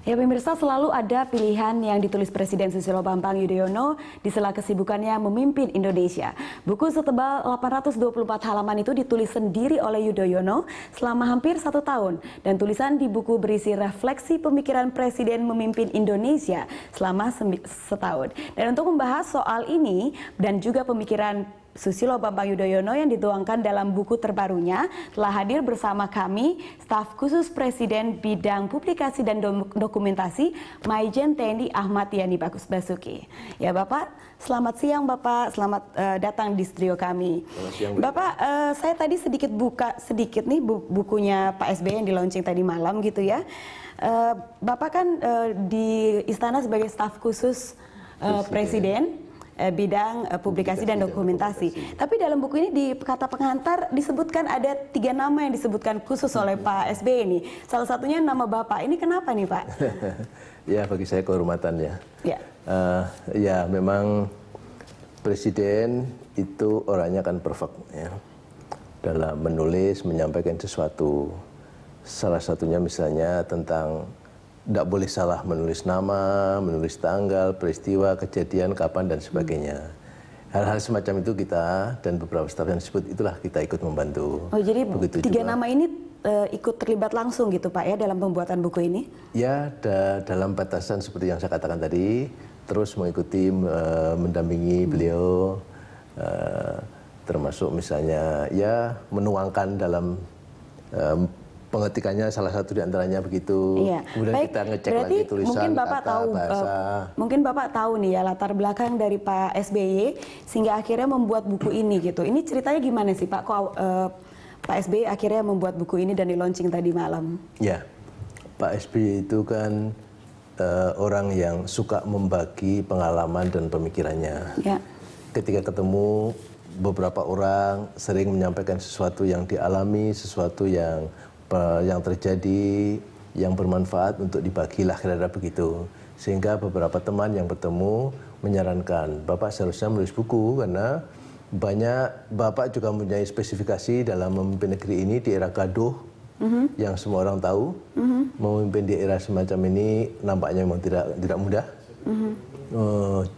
Ya pemirsa, selalu ada pilihan yang ditulis Presiden Susilo Bambang Yudhoyono di sela kesibukannya memimpin Indonesia. Buku setebal 824 halaman itu ditulis sendiri oleh Yudhoyono selama hampir 1 tahun. Dan tulisan di buku berisi refleksi pemikiran Presiden memimpin Indonesia selama setahun. Dan untuk membahas soal ini dan juga pemikiran Susilo Bambang Yudhoyono yang dituangkan dalam buku terbarunya, telah hadir bersama kami staf khusus Presiden bidang publikasi dan dokumentasi Maijen TNI Ahmad Yani Bagus Basuki. Ya Bapak, selamat siang Bapak, selamat datang di studio kami. Siang, Bapak, saya tadi buka sedikit nih bukunya Pak SBY yang di launching tadi malam gitu ya. Bapak kan di istana sebagai staf khusus Presiden bidang publikasi dan dokumentasi. Tapi dalam buku ini di kata pengantar disebutkan ada 3 nama yang disebutkan khusus oleh Pak SBY ini. Salah satunya nama Bapak. Ini kenapa nih Pak? Ya bagi saya kehormatan ya. Ya. Ya memang Presiden itu orangnya kan perfect ya. Dalam menulis, menyampaikan sesuatu. Salah satunya misalnya tentang tidak boleh salah menulis nama, menulis tanggal, peristiwa, kejadian, kapan, dan sebagainya. Hal-hal semacam itu kita dan beberapa staf yang disebut itulah kita ikut membantu. Oh jadi begitu 3 juga. nama ini ikut terlibat langsung gitu Pak ya dalam pembuatan buku ini? Ya dalam batasan seperti yang saya katakan tadi, terus mengikuti, mendampingi beliau, termasuk misalnya ya menuangkan dalam pengetikannya salah satu diantaranya begitu. Iya. Kemudian baik, kita ngecek berarti lagi tulisan, mungkin Bapak kata, tahu, bahasa. Mungkin Bapak tahu nih ya latar belakang dari Pak SBY sehingga akhirnya membuat buku ini gitu. Ini ceritanya gimana sih Pak? Kok Pak SBY akhirnya membuat buku ini dan di launching tadi malam? Ya, Pak SBY itu kan orang yang suka membagi pengalaman dan pemikirannya. Ya. Ketika ketemu beberapa orang sering menyampaikan sesuatu yang dialami, sesuatu yang terjadi, yang bermanfaat untuk dibagilah kira-kira begitu. Sehingga beberapa teman yang bertemu menyarankan, Bapak seharusnya menulis buku karena banyak Bapak juga mempunyai spesifikasi dalam memimpin negeri ini di era gaduh yang semua orang tahu. Memimpin di era semacam ini nampaknya memang tidak mudah.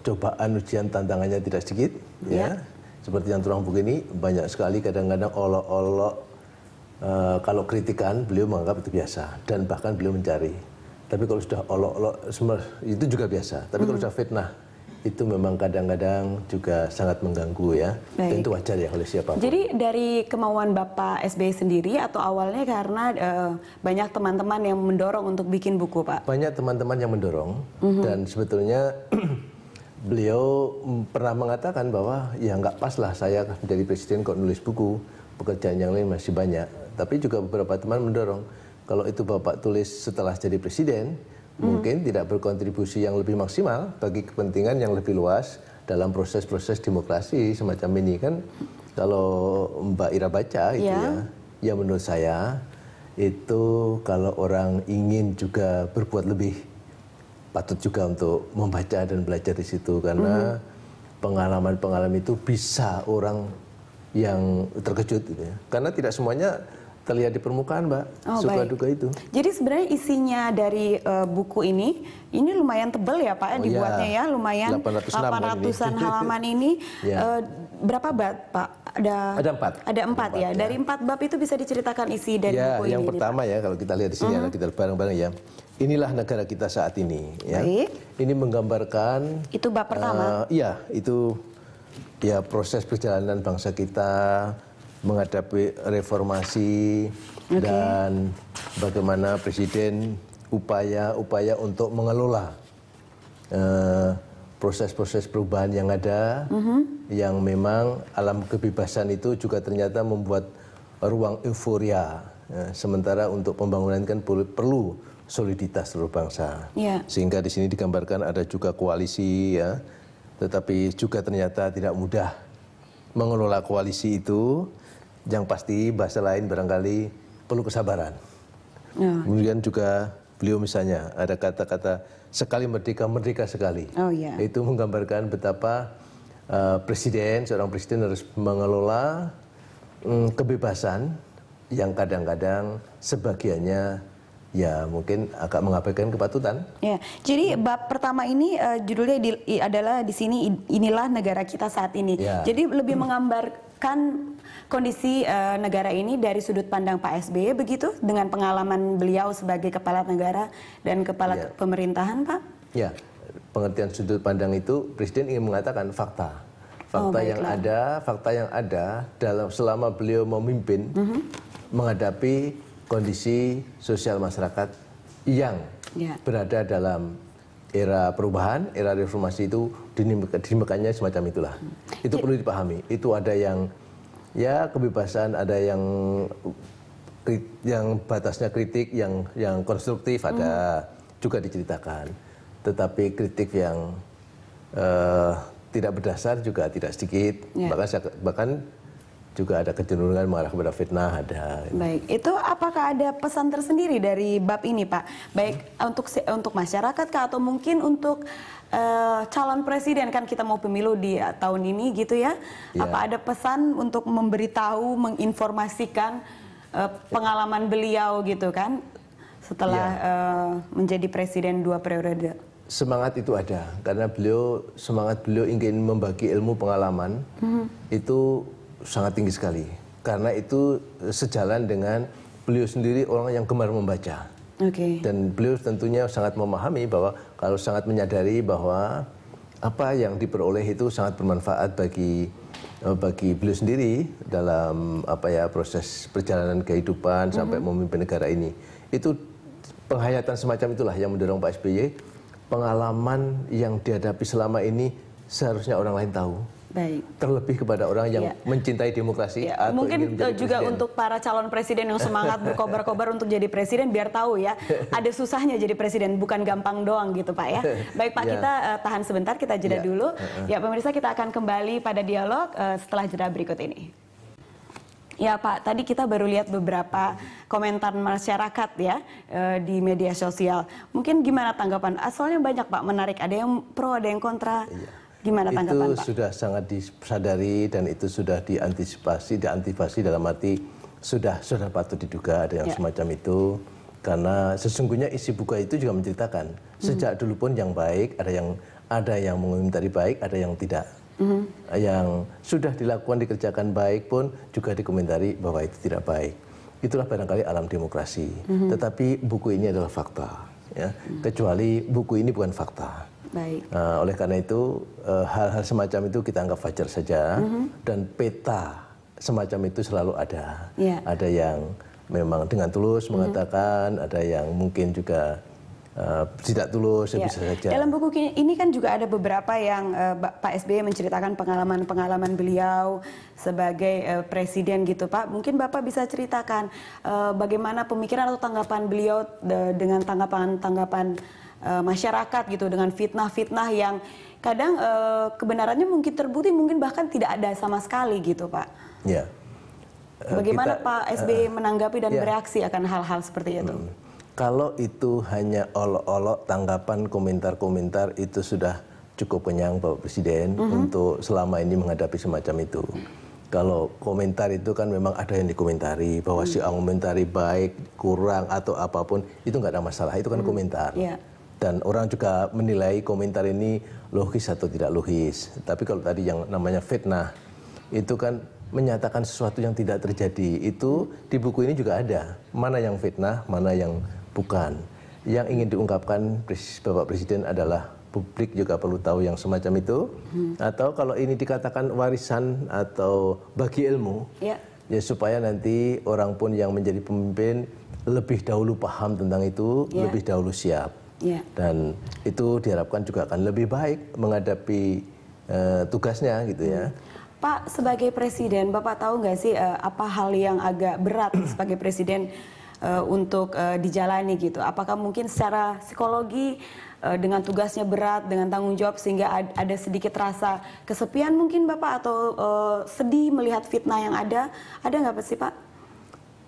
Cobaan, ujian, tantangannya tidak sedikit. Ya. Seperti yang terang buku ini banyak sekali kadang-kadang olok-olok. Kalau kritikan beliau menganggap itu biasa dan bahkan beliau mencari. Tapi kalau sudah olok-olok itu juga biasa. Tapi kalau sudah fitnah itu memang kadang-kadang juga sangat mengganggu ya. Dan itu wajar ya oleh siapapun. Jadi dari kemauan Bapak SBY sendiri atau awalnya karena banyak teman-teman yang mendorong untuk bikin buku Pak? Banyak teman-teman yang mendorong dan sebetulnya beliau pernah mengatakan bahwa ya nggak pas lah saya menjadi presiden kok nulis buku. Pekerjaan yang lain masih banyak. Tapi juga beberapa teman mendorong, kalau itu Bapak tulis setelah jadi presiden, mungkin tidak berkontribusi yang lebih maksimal bagi kepentingan yang lebih luas dalam proses-proses demokrasi semacam ini kan. Kalau Mbak Ira baca itu ya menurut saya itu kalau orang ingin juga berbuat lebih, patut juga untuk membaca dan belajar di situ karena pengalaman-pengalaman itu bisa orang yang terkejut gitu ya. Karena tidak semuanya terlihat di permukaan, Mbak. Suka duka itu. Jadi sebenarnya isinya dari buku ini lumayan tebal ya Pak, dibuatnya ya, lumayan 800-an halaman ini. Berapa bab Pak? Ada 4. Ada 4 ya. Dari 4 bab itu bisa diceritakan isi dari buku ini. Yang pertama ya, kalau kita lihat di sini kita bareng-bareng ya. Inilah negara kita saat ini ya. Ini menggambarkan itu bab pertama. Iya, itu ya proses perjalanan bangsa kita menghadapi reformasi dan bagaimana presiden upaya untuk mengelola proses-proses perubahan yang ada yang memang alam kebebasan itu juga ternyata membuat ruang euforia sementara untuk pembangunan kan perlu soliditas seluruh bangsa sehingga di sini digambarkan ada juga koalisi ya. Tetapi juga ternyata tidak mudah mengelola koalisi itu. Yang pasti bahasa lain barangkali perlu kesabaran. Kemudian juga beliau misalnya ada kata-kata sekali merdeka, merdeka sekali. Itu menggambarkan betapa seorang presiden harus mengelola kebebasan yang kadang-kadang sebagiannya ya mungkin agak mengabaikan kepatutan. Ya, jadi bab pertama ini judulnya adalah di sini inilah negara kita saat ini. Ya. Jadi lebih menggambarkan kondisi negara ini dari sudut pandang Pak SBY begitu dengan pengalaman beliau sebagai kepala negara dan kepala pemerintahan, Pak? Ya, pengertian sudut pandang itu Presiden ingin mengatakan fakta. Fakta yang ada dalam selama beliau memimpin menghadapi kondisi sosial masyarakat yang berada dalam era perubahan, era reformasi itu dinamakannya semacam itulah. Itu perlu dipahami. Itu ada yang ya kebebasan, ada yang batasnya kritik, yang konstruktif ada juga diceritakan. Tetapi kritik yang tidak berdasar juga tidak sedikit. Bahkan juga ada kecenderungan mengarah kepada fitnah ada. Baik, itu apakah ada pesan tersendiri dari bab ini, Pak? Baik untuk masyarakat kah atau mungkin untuk calon presiden, kan kita mau pemilu di tahun ini gitu ya? Apa ada pesan untuk memberitahu, menginformasikan pengalaman beliau gitu kan setelah menjadi presiden 2 periode? Semangat itu ada karena semangat beliau ingin membagi ilmu pengalaman itu sangat tinggi sekali karena itu sejalan dengan beliau sendiri orang yang gemar membaca. Dan beliau tentunya sangat memahami bahwa kalau sangat menyadari bahwa apa yang diperoleh itu sangat bermanfaat bagi beliau sendiri dalam proses perjalanan kehidupan sampai memimpin negara ini. Itu penghayatan semacam itulah yang mendorong Pak SBY. Pengalaman yang dihadapi selama ini seharusnya orang lain tahu. Baik. Terlebih kepada orang yang mencintai demokrasi atau mungkin ingin menjadi juga presiden. Untuk para calon presiden yang semangat berkobar-kobar untuk jadi presiden, biar tahu ya ada susahnya jadi presiden, bukan gampang doang gitu Pak ya. Baik Pak, kita tahan sebentar, kita jeda dulu. Ya pemirsa, kita akan kembali pada dialog setelah jeda berikut ini. Ya Pak, tadi kita baru lihat beberapa komentar masyarakat ya di media sosial. Mungkin gimana tanggapan? Soalnya banyak Pak, menarik. Ada yang pro, ada yang kontra. Gimana tanggapan Pak? Itu sudah sangat disadari dan itu sudah diantisipasi dalam arti sudah patut diduga ada yang semacam itu. Karena sesungguhnya isi buku itu juga menceritakan sejak dulu pun yang baik, ada yang mengomentari baik, ada yang tidak. Yang sudah dilakukan dikerjakan baik pun juga dikomentari bahwa itu tidak baik. Itulah barangkali alam demokrasi. Tetapi buku ini adalah fakta, ya. Kecuali buku ini bukan fakta. Baik. Oleh karena itu hal-hal semacam itu kita anggap wajar saja. Dan peta semacam itu selalu ada. Ada yang memang dengan tulus mengatakan, ada yang mungkin juga tidak tulus, bisa saja. Dalam buku ini kan juga ada beberapa yang Pak SBY menceritakan pengalaman beliau sebagai presiden gitu Pak. Mungkin Bapak bisa ceritakan bagaimana pemikiran atau tanggapan beliau dengan tanggapan masyarakat gitu, dengan fitnah-fitnah yang kadang kebenarannya mungkin terbukti, mungkin bahkan tidak ada sama sekali gitu Pak. Ya. Bagaimana Pak SBY menanggapi dan bereaksi akan hal-hal seperti itu? Kalau itu hanya olok-olok tanggapan komentar-komentar itu sudah cukup kenyang Bapak Presiden untuk selama ini menghadapi semacam itu. Kalau komentar itu kan memang ada yang dikomentari bahwa si A komentari baik, kurang atau apapun itu nggak ada masalah, itu kan komentar. Dan orang juga menilai komentar ini logis atau tidak logis. Tapi kalau tadi yang namanya fitnah itu kan menyatakan sesuatu yang tidak terjadi, itu di buku ini juga ada. Mana yang fitnah, mana yang bukan. Yang ingin diungkapkan Bapak Presiden adalah publik juga perlu tahu yang semacam itu. Atau kalau ini dikatakan warisan atau bagi ilmu, ya supaya nanti orang pun yang menjadi pemimpin lebih dahulu paham tentang itu, lebih dahulu siap. Dan itu diharapkan juga akan lebih baik menghadapi tugasnya gitu ya. Pak, sebagai presiden, Bapak tahu nggak sih apa hal yang agak berat sebagai presiden untuk dijalani gitu? Apakah mungkin secara psikologi dengan tugasnya berat, dengan tanggung jawab sehingga ada sedikit rasa kesepian mungkin Bapak atau sedih melihat fitnah yang ada nggak sih Pak?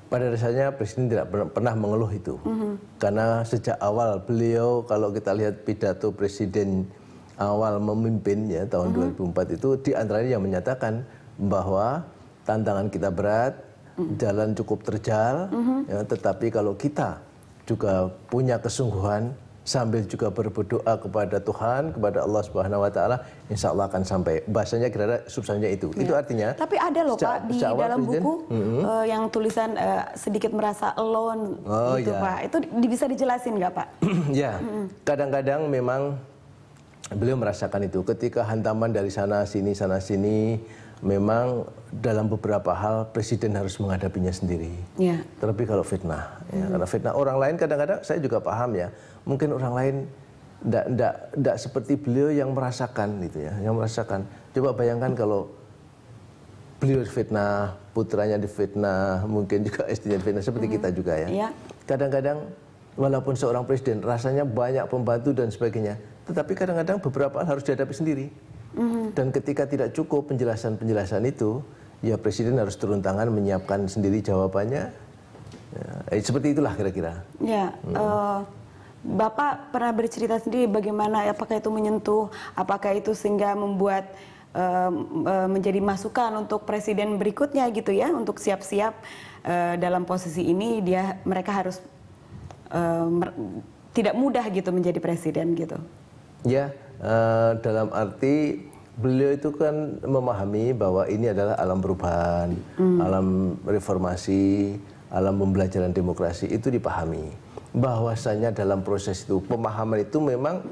Pada dasarnya Presiden tidak pernah mengeluh itu. Karena sejak awal beliau, kalau kita lihat pidato Presiden awal memimpin ya tahun 2004 itu diantaranya yang menyatakan bahwa tantangan kita berat, jalan cukup terjal, ya, tetapi kalau kita juga punya kesungguhan, sambil juga berdoa kepada Tuhan, kepada Allah Subhanahu wa taala, insya Allah akan sampai. Bahasanya kira-kira substansinya itu. Ya. Itu artinya. Tapi ada loh Pak di dalam buku yang tulisan sedikit merasa alone gitu ya. Pak. Itu bisa dijelasin nggak Pak? Ya, kadang-kadang memang beliau merasakan itu ketika hantaman dari sana sini, memang dalam beberapa hal presiden harus menghadapinya sendiri. Ya. Terlebih kalau fitnah, ya, karena fitnah orang lain kadang-kadang saya juga paham ya. Mungkin orang lain tidak seperti beliau yang merasakan gitu ya, yang merasakan. Coba bayangkan kalau beliau difitnah, putranya difitnah, mungkin juga istrinya difitnah seperti kita juga ya. Kadang-kadang walaupun seorang presiden rasanya banyak pembantu dan sebagainya, tetapi kadang-kadang beberapa hal harus dihadapi sendiri. Dan ketika tidak cukup penjelasan-penjelasan itu, ya presiden harus turun tangan menyiapkan sendiri jawabannya. Ya, seperti itulah kira-kira. Ya, Bapak pernah bercerita sendiri bagaimana, apakah itu menyentuh, apakah itu sehingga membuat menjadi masukan untuk presiden berikutnya gitu ya, untuk siap-siap dalam posisi ini mereka harus tidak mudah gitu menjadi presiden gitu. Ya, dalam arti beliau itu kan memahami bahwa ini adalah alam perubahan, alam reformasi, alam pembelajaran demokrasi, itu dipahami. Bahwasanya dalam proses itu, pemahaman itu memang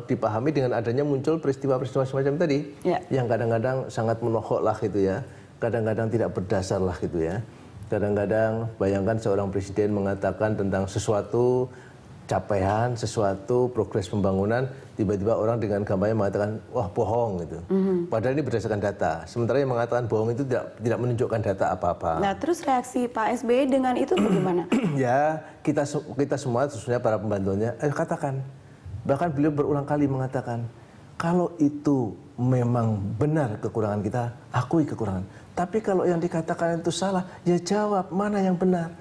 dipahami dengan adanya muncul peristiwa-peristiwa semacam tadi, yang kadang-kadang sangat menohok lah gitu ya, kadang-kadang tidak berdasar lah gitu ya. Kadang-kadang bayangkan seorang presiden mengatakan tentang sesuatu capaian, sesuatu progres pembangunan, tiba-tiba orang dengan gampangnya mengatakan wah bohong gitu. Padahal ini berdasarkan data. Sementara yang mengatakan bohong itu tidak menunjukkan data apa-apa. Nah, terus reaksi Pak SBY dengan itu bagaimana? Ya, kita semua khususnya para pembantunya katakan. Bahkan beliau berulang kali mengatakan, kalau itu memang benar kekurangan kita, akui kekurangan. Tapi kalau yang dikatakan itu salah, ya jawab mana yang benar.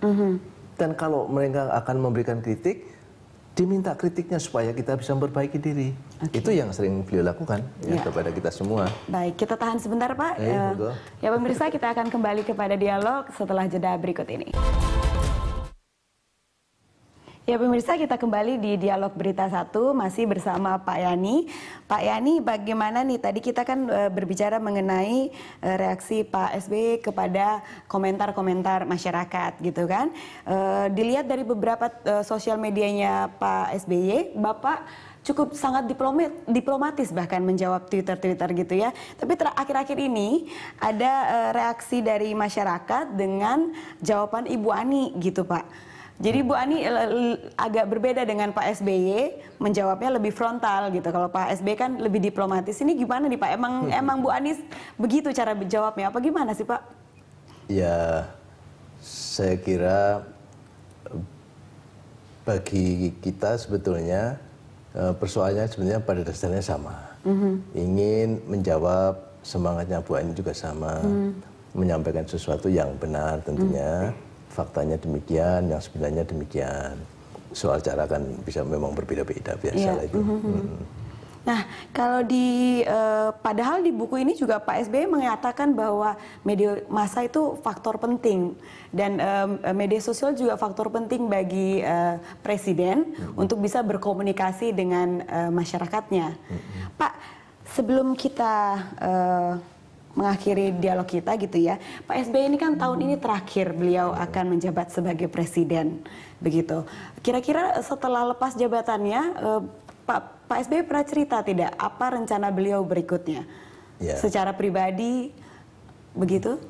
Dan kalau mereka akan memberikan kritik, diminta kritiknya supaya kita bisa memperbaiki diri. Itu yang sering beliau lakukan kepada kita semua. Baik, kita tahan sebentar Pak. Ya pemirsa, kita akan kembali kepada dialog setelah jeda berikut ini. Ya pemirsa, kita kembali di Dialog Berita 1 masih bersama Pak Yani. Pak Yani, bagaimana nih tadi kita kan berbicara mengenai reaksi Pak SBY kepada komentar-komentar masyarakat gitu kan. Dilihat dari beberapa sosial medianya Pak SBY, Bapak cukup sangat diplomatis bahkan menjawab Twitter gitu ya. Tapi akhir-akhir ini ada reaksi dari masyarakat dengan jawaban Ibu Ani gitu Pak. Jadi Bu Ani agak berbeda dengan Pak SBY, menjawabnya lebih frontal gitu. Kalau Pak SBY kan lebih diplomatis. Ini gimana nih Pak? Emang Bu Ani begitu cara jawabnya? Apa gimana sih Pak? Ya, saya kira bagi kita sebetulnya persoalannya sebenarnya pada dasarnya sama. Ingin menjawab, semangatnya Bu Ani juga sama. Menyampaikan sesuatu yang benar tentunya. Faktanya demikian, yang sebenarnya demikian. Soal cara kan bisa memang berbeda-beda, biasalah itu. Nah, kalau padahal di buku ini juga Pak SBY mengatakan bahwa media massa itu faktor penting dan media sosial juga faktor penting bagi presiden untuk bisa berkomunikasi dengan masyarakatnya. Pak, sebelum kita mengakhiri dialog kita gitu ya, Pak SBY ini kan tahun ini terakhir beliau akan menjabat sebagai presiden, begitu. Kira-kira setelah lepas jabatannya, Pak SBY pernah cerita tidak apa rencana beliau berikutnya, secara pribadi, begitu?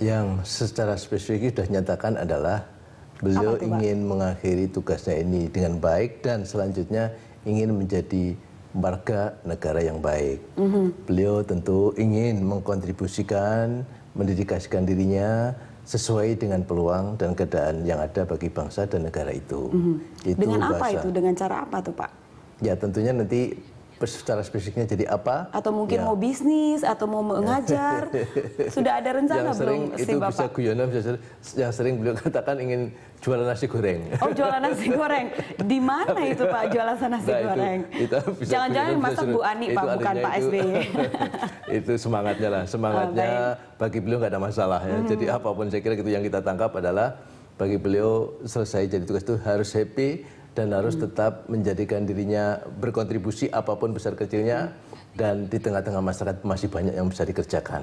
Yang secara spesifik sudah nyatakan adalah beliau ingin mengakhiri tugasnya ini dengan baik dan selanjutnya ingin menjadi warga negara yang baik. Beliau tentu ingin mengkontribusikan, mendedikasikan dirinya sesuai dengan peluang dan keadaan yang ada bagi bangsa dan negara itu. Dengan apa itu? Dengan cara apa tuh Pak? Ya tentunya nanti secara spesifiknya jadi apa? Atau mungkin mau bisnis atau mau mengajar? Sudah ada rencana belum si Bapak? Bisa guyonan, yang sering beliau katakan ingin jualan nasi goreng. Oh, jualan nasi goreng. Di mana itu Pak jualan nasi goreng? Jangan-jangan masak Bu Ani Pak, bukan Pak SBY. Itu semangatnya lah, semangatnya bagi beliau nggak ada masalah ya. Jadi apapun saya kira gitu yang kita tangkap adalah bagi beliau selesai jadi tugas itu harus happy dan harus tetap menjadikan dirinya berkontribusi apapun besar kecilnya, dan di tengah-tengah masyarakat masih banyak yang bisa dikerjakan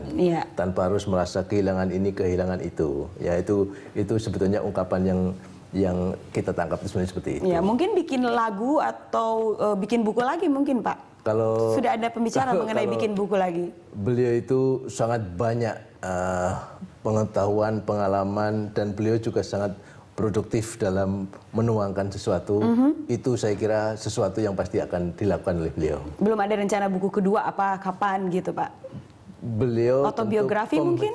tanpa harus merasa kehilangan ini kehilangan itu. Ya itu sebetulnya ungkapan yang kita tangkap itu sebenarnya seperti itu. Ya, mungkin bikin lagu atau bikin buku lagi mungkin, Pak. Kalau sudah ada pembicaraan mengenai bikin buku lagi. Beliau itu sangat banyak pengetahuan, pengalaman, dan beliau juga sangat produktif dalam menuangkan sesuatu. Itu saya kira sesuatu yang pasti akan dilakukan oleh beliau. Belum ada rencana buku kedua apa kapan gitu, Pak? Beliau autobiografi mungkin?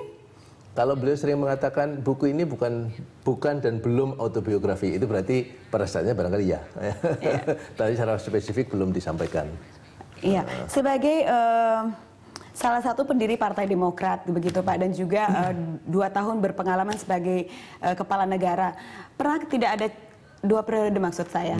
Kalau beliau sering mengatakan buku ini bukan dan belum autobiografi, itu berarti pada saatnya barangkali ya. Tapi secara spesifik belum disampaikan. Iya, sebagai salah satu pendiri Partai Demokrat begitu Pak, dan juga 2 tahun berpengalaman sebagai kepala negara, pernah tidak ada 2 periode maksud saya,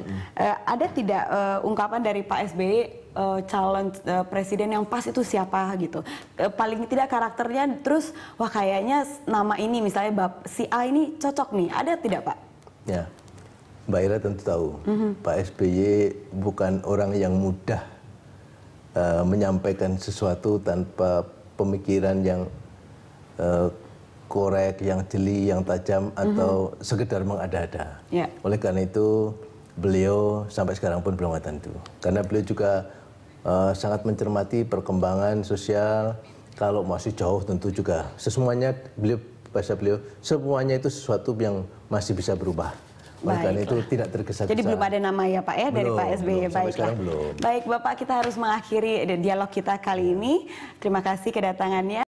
ada tidak ungkapan dari Pak SBY calon presiden yang pas itu siapa gitu, paling tidak karakternya, terus wah kayaknya nama ini misalnya si A ini cocok nih, ada tidak Pak? Ya, Mbak Ira tentu tahu Pak SBY bukan orang yang mudah menyampaikan sesuatu tanpa pemikiran yang korek, yang jeli, yang tajam, atau sekedar mengada-ada. Oleh karena itu beliau sampai sekarang pun belum ada itu. Karena beliau juga sangat mencermati perkembangan sosial. Kalau masih jauh tentu juga semuanya bahasa beliau semuanya itu sesuatu yang masih bisa berubah. Oleh karena itu tidak tergesa-gesa. Jadi belum ada nama ya Pak ya dari Pak SBY. Baiklah. Baik Bapak, kita harus mengakhiri dialog kita kali ini. Terima kasih kedatangannya.